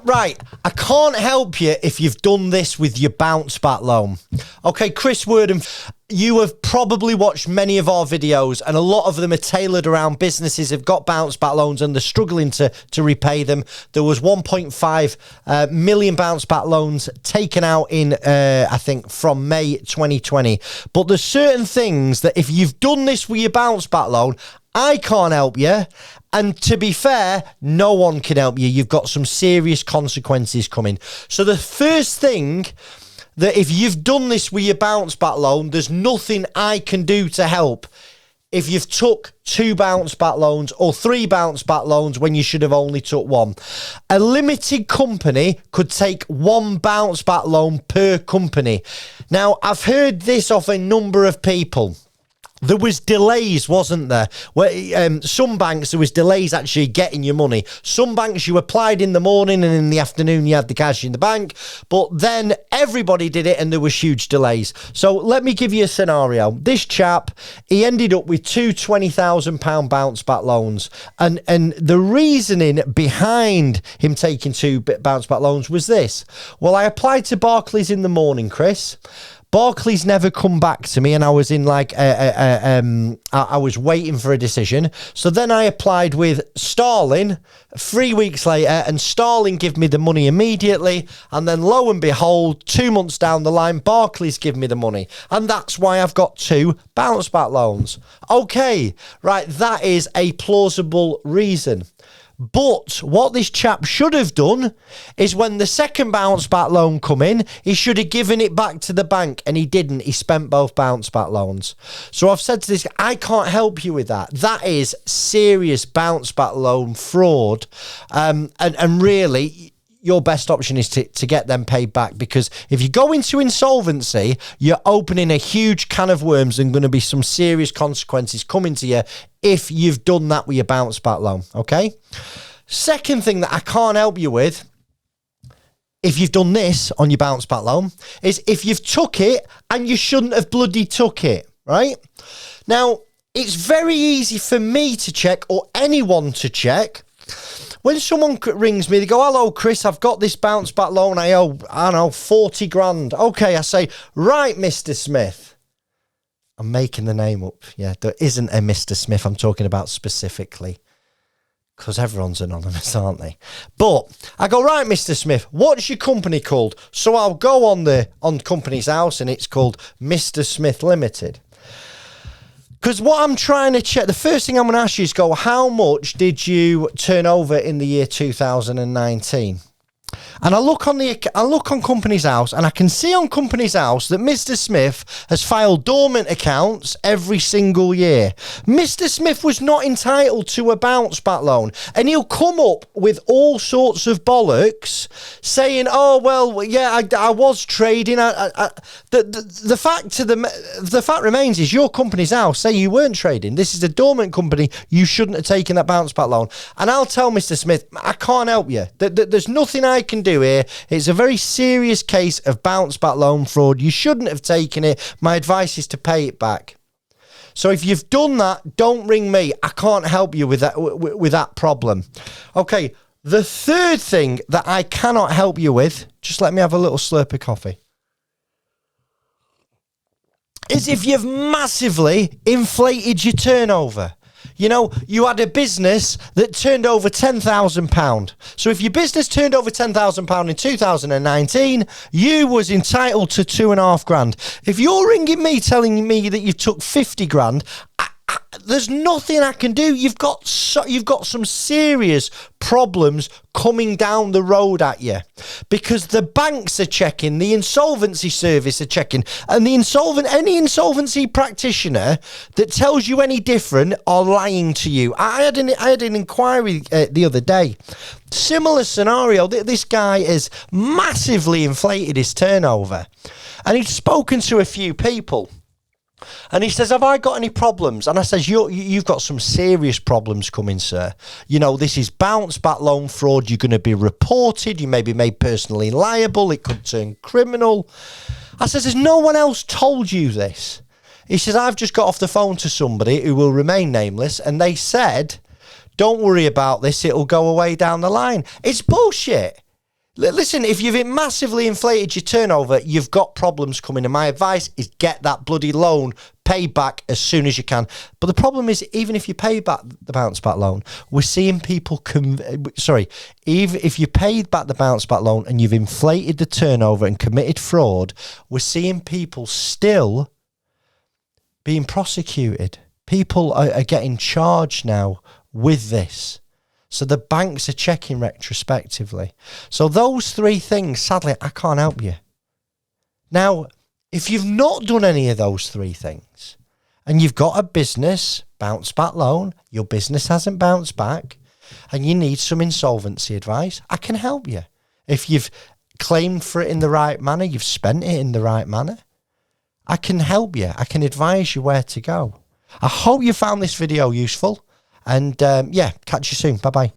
Right, I can't help you if you've done this with your bounce back loan. Okay, Chris Worden, you have probably watched many of our videos, and a lot of them are tailored around businesses who've got bounce back loans and they're struggling to repay them. There was 1.5 million bounce back loans taken out in, I think, from May 2020. But there's certain things that if you've done this with your bounce back loan, I can't help you. And to be fair, no one can help you. You've got some serious consequences coming. So the first thing, that if you've done this with your bounce back loan, there's nothing I can do to help. If you've took 2 bounce back loans or 3 bounce back loans when you should have only took 1. A limited company could take 1 bounce back loan per company. Now, I've heard this off a number of people. There was delays, wasn't there? Where some banks, there was delays actually getting your money. Some banks, you applied in the morning and in the afternoon you had the cash in the bank. But then everybody did it and there was huge delays. So let me give you a scenario. This chap, he ended up with 2 £20,000 bounce back loans. And the reasoning behind him taking 2 bounce back loans was this. Well, I applied to Barclays in the morning, Chris. Barclays never come back to me, and I was in I was waiting for a decision. So then I applied with Starling 3 weeks later, and Starling give me the money immediately. And then lo and behold, 2 months down the line, Barclays give me the money. And that's why I've got 2 bounce back loans. Okay, right, that is a plausible reason. But what this chap should have done is when the second bounce back loan come in, he should have given it back to the bank, and he didn't. He spent both bounce back loans. So I've said to this guy, I can't help you with that. That is serious bounce back loan fraud. And really, your best option is to get them paid back, because if you go into insolvency, you're opening a huge can of worms and going to be some serious consequences coming to you if you've done that with your bounce back loan, okay? Second thing that I can't help you with, if you've done this on your bounce back loan, is if you've took it and you shouldn't have bloody took it, right? Now, it's very easy for me to check, or anyone to check. When someone rings me, they go, hello, Chris, I've got this bounce back loan. I owe 40 grand. Okay, I say, right, Mr. Smith. I'm making the name up. Yeah, there isn't a Mr. Smith I'm talking about specifically, because everyone's anonymous, aren't they? But I go, right, Mr. Smith, what's your company called? So I'll go on Company's House, and it's called Mr. Smith Limited. Because what I'm trying to check, the first thing I'm going to ask you is how much did you turn over in the year 2019? And I look on Company's House, and I can see on Company's House that Mr. Smith has filed dormant accounts every single year. Mr. Smith was not entitled to a bounce back loan, and he'll come up with all sorts of bollocks saying, oh, well, yeah, I was trading. The fact remains is your Company's House say you weren't trading. This is a dormant company. You shouldn't have taken that bounce back loan. And I'll tell Mr. Smith, I can't help you. There's nothing I can do here. It's a very serious case of bounce back loan fraud. You shouldn't have taken it. My advice is to pay it back. So if you've done that, don't ring me. I can't help you with that problem. Okay, the third thing that I cannot help you with, just let me have a little slurp of coffee, is if you've massively inflated your turnover. You know, you had a business that turned over £10,000. So if your business turned over £10,000 in 2019, you was entitled to 2.5 grand. If you're ringing me telling me that you've took 50 grand, there's nothing I can do. You've got some serious problems coming down the road at you, because the banks are checking, the insolvency service are checking, and any insolvency practitioner that tells you any different are lying to you. I had an inquiry the other day. Similar scenario. This guy has massively inflated his turnover, and he's spoken to a few people. And he says, have I got any problems? And I says, you've got some serious problems coming, sir. You know, this is bounce back loan fraud. You're going to be reported. You may be made personally liable. It could turn criminal. I says, has no one else told you this? He says, I've just got off the phone to somebody who will remain nameless, and they said, don't worry about this. It'll go away down the line. It's bullshit. Listen, if you've massively inflated your turnover, you've got problems coming. And my advice is get that bloody loan paid back as soon as you can. But the problem is, even if you pay back the bounce back loan, we're seeing people even if you paid back the bounce back loan and you've inflated the turnover and committed fraud, we're seeing people still being prosecuted. People are getting charged now with this. So the banks are checking retrospectively. So those three things, sadly, I can't help you. Now, if you've not done any of those three things and you've got a business bounce back loan, your business hasn't bounced back, and you need some insolvency advice, I can help you. If you've claimed for it in the right manner, you've spent it in the right manner, I can help you. I can advise you where to go. I hope you found this video useful. And yeah, catch you soon. Bye-bye.